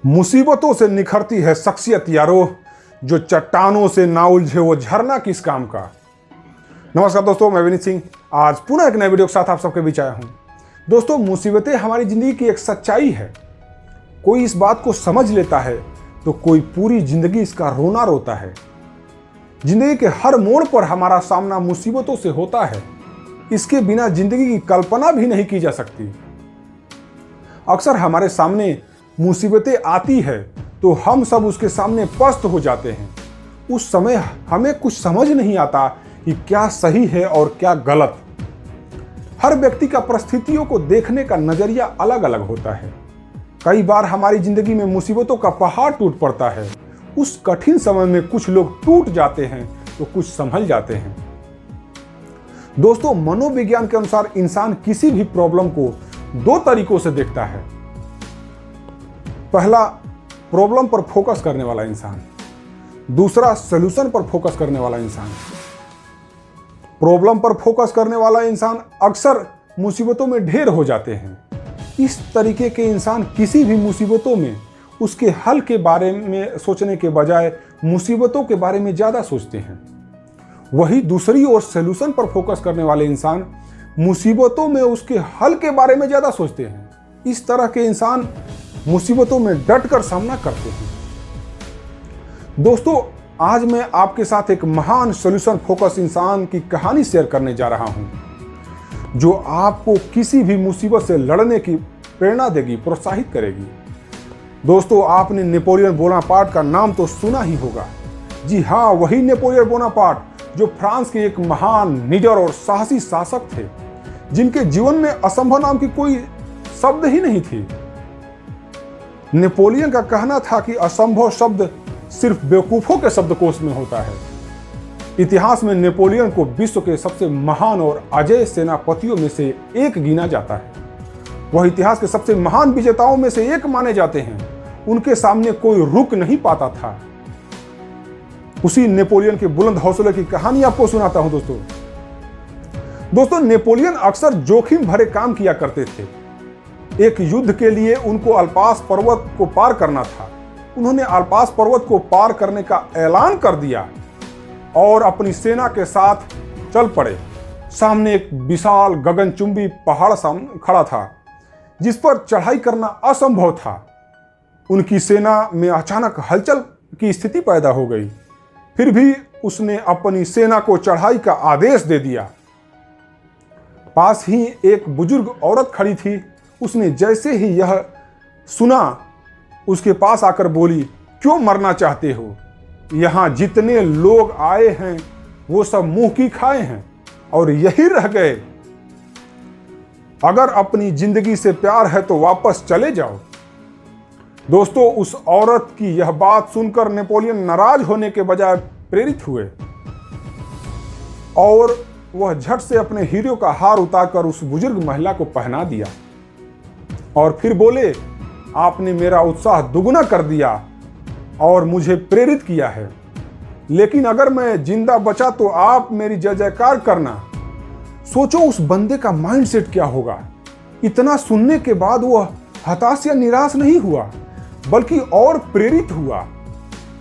मुसीबतों से निखरती है शख्सियत यारो, जो चट्टानों से ना उलझे वो झरना किस काम का। नमस्कार दोस्तों, मैं विनीत सिंह आज पुनः एक नए वीडियो के साथ आप सबके बीच आया हूं। दोस्तों, मुसीबतें हमारी जिंदगी की एक सच्चाई है। कोई इस बात को समझ लेता है तो कोई पूरी जिंदगी इसका रोना रोता है। जिंदगी के हर मोड़ पर हमारा सामना मुसीबतों से होता है। इसके बिना जिंदगी की कल्पना भी नहीं की जा सकती। अक्सर हमारे सामने मुसीबतें आती है तो हम सब उसके सामने पस्त हो जाते हैं। उस समय हमें कुछ समझ नहीं आता कि क्या सही है और क्या गलत। हर व्यक्ति का परिस्थितियों को देखने का नजरिया अलग अलग होता है। कई बार हमारी जिंदगी में मुसीबतों का पहाड़ टूट पड़ता है। उस कठिन समय में कुछ लोग टूट जाते हैं तो कुछ संभल जाते हैं। दोस्तों, मनोविज्ञान के अनुसार इंसान किसी भी प्रॉब्लम को दो तरीकों से देखता है। पहला, प्रॉब्लम पर फोकस करने वाला इंसान। दूसरा, सॉल्यूशन पर फोकस करने वाला इंसान। प्रॉब्लम पर फोकस करने वाला इंसान अक्सर मुसीबतों में ढेर हो जाते हैं। इस तरीके के इंसान किसी भी मुसीबतों में उसके हल के बारे में सोचने के बजाय मुसीबतों के बारे में ज़्यादा सोचते हैं। वही दूसरी ओर सॉल्यूशन पर फोकस करने वाले इंसान मुसीबतों में उसके हल के बारे में ज़्यादा सोचते हैं। इस तरह के इंसान मुसीबतों में डट कर सामना करते हैं। दोस्तों, आज मैं आपके साथ एक महान सॉल्यूशन फोकस इंसान की कहानी शेयर करने जा रहा हूं, जो आपको किसी भी मुसीबत से लड़ने की प्रेरणा देगी, प्रोत्साहित करेगी। दोस्तों, आपने नेपोलियन बोनापार्ट का नाम तो सुना ही होगा। जी हाँ, वही नेपोलियन बोनापार्ट जो फ्रांस के एक महान, निडर और साहसी शासक थे, जिनके जीवन में असंभव नाम की कोई शब्द ही नहीं थी। नेपोलियन का कहना था कि असंभव शब्द सिर्फ बेवकूफों के शब्दकोश में होता है। इतिहास में नेपोलियन को विश्व के सबसे महान और अजेय सेनापतियों में से एक गिना जाता है। वह इतिहास के सबसे महान विजेताओं में से एक माने जाते हैं। उनके सामने कोई रुक नहीं पाता था। उसी नेपोलियन के बुलंद हौसले की कहानी आपको सुनाता हूं। दोस्तों, नेपोलियन अक्सर जोखिम भरे काम किया करते थे। एक युद्ध के लिए उनको अल्पास पर्वत को पार करना था। उन्होंने अल्पास पर्वत को पार करने का ऐलान कर दिया और अपनी सेना के साथ चल पड़े। सामने एक विशाल गगनचुंबी पहाड़ खड़ा था, जिस पर चढ़ाई करना असंभव था। उनकी सेना में अचानक हलचल की स्थिति पैदा हो गई। फिर भी उसने अपनी सेना को चढ़ाई का आदेश दे दिया। पास ही एक बुजुर्ग औरत खड़ी थी। उसने जैसे ही यह सुना, उसके पास आकर बोली, क्यों मरना चाहते हो? यहाँ जितने लोग आए हैं वो सब मुंह की खाए हैं और यही रह गए। अगर अपनी जिंदगी से प्यार है तो वापस चले जाओ। दोस्तों, उस औरत की यह बात सुनकर नेपोलियन नाराज होने के बजाय प्रेरित हुए और वह झट से अपने हीरो का हार उतारकर उस बुजुर्ग महिला को पहना दिया और फिर बोले, आपने मेरा उत्साह दुगना कर दिया और मुझे प्रेरित किया है। लेकिन अगर मैं जिंदा बचा तो आप मेरी जय जयकार करना। सोचो उस बंदे का माइंडसेट क्या होगा। इतना सुनने के बाद वह हताश या निराश नहीं हुआ, बल्कि और प्रेरित हुआ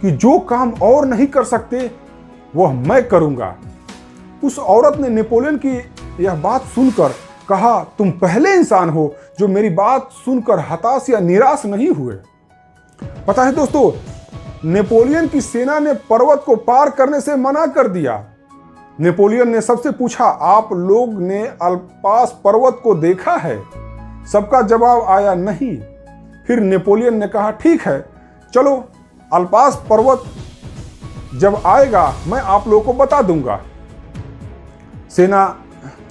कि जो काम और नहीं कर सकते वह मैं करूंगा। उस औरत ने नेपोलियन की यह बात सुनकर कहा, तुम पहले इंसान हो जो मेरी बात सुनकर हताश या निराश नहीं हुए। पता है दोस्तों, नेपोलियन की सेना ने पर्वत को पार करने से मना कर दिया। नेपोलियन ने सबसे पूछा, आप लोग ने अल्पास पर्वत को देखा है? सबका जवाब आया नहीं। फिर नेपोलियन ने कहा, ठीक है, चलो अल्पास पर्वत जब आएगा मैं आप लोगों को बता दूंगा। सेना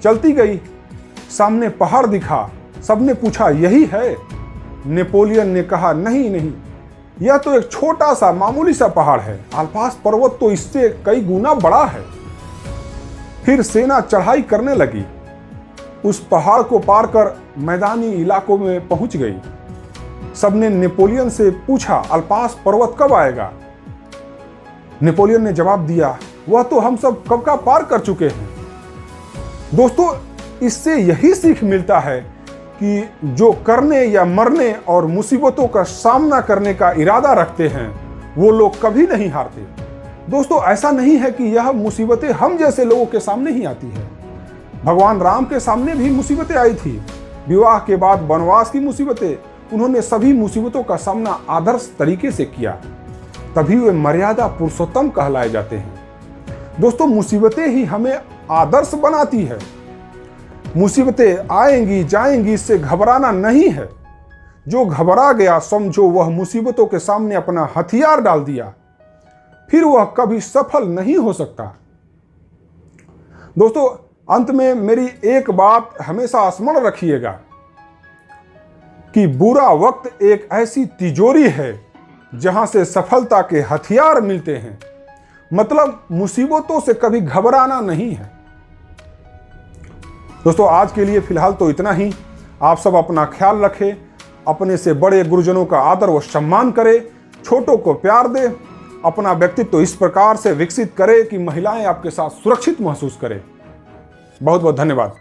चलती गई। सामने पहाड़ दिखा। सबने पूछा, यही है? नेपोलियन ने कहा, नहीं, यह तो एक छोटा सा मामूली सा पहाड़ है। अल्पास पर्वत तो इससे कई गुना बड़ा है। फिर सेना चढ़ाई करने लगी। उस पहाड़ को पार कर मैदानी इलाकों में पहुंच गई। सबने नेपोलियन से पूछा, अल्पास पर्वत कब आएगा? नेपोलियन ने जवाब दिया, वह तो हम सब कब का पार कर चुके हैं। दोस्तों, इससे यही सीख मिलता है कि जो करने या मरने और मुसीबतों का सामना करने का इरादा रखते हैं वो लोग कभी नहीं हारते। दोस्तों, ऐसा नहीं है कि यह मुसीबतें हम जैसे लोगों के सामने ही आती है। भगवान राम के सामने भी मुसीबतें आई थी। विवाह के बाद वनवास की मुसीबतें, उन्होंने सभी मुसीबतों का सामना आदर्श तरीके से किया, तभी वे मर्यादा पुरुषोत्तम कहलाए जाते हैं। दोस्तों, मुसीबतें ही हमें आदर्श बनाती है। मुसीबतें आएंगी जाएंगी, इससे घबराना नहीं है। जो घबरा गया समझो वह मुसीबतों के सामने अपना हथियार डाल दिया, फिर वह कभी सफल नहीं हो सकता। दोस्तों, अंत में मेरी एक बात हमेशा स्मरण रखिएगा कि बुरा वक्त एक ऐसी तिजोरी है जहां से सफलता के हथियार मिलते हैं। मतलब मुसीबतों से कभी घबराना नहीं है। दोस्तों, आज के लिए फिलहाल तो इतना ही। आप सब अपना ख्याल रखें, अपने से बड़े गुरुजनों का आदर व सम्मान करें, छोटों को प्यार दें, अपना व्यक्तित्व इस प्रकार से विकसित करें कि महिलाएं आपके साथ सुरक्षित महसूस करें। बहुत बहुत धन्यवाद।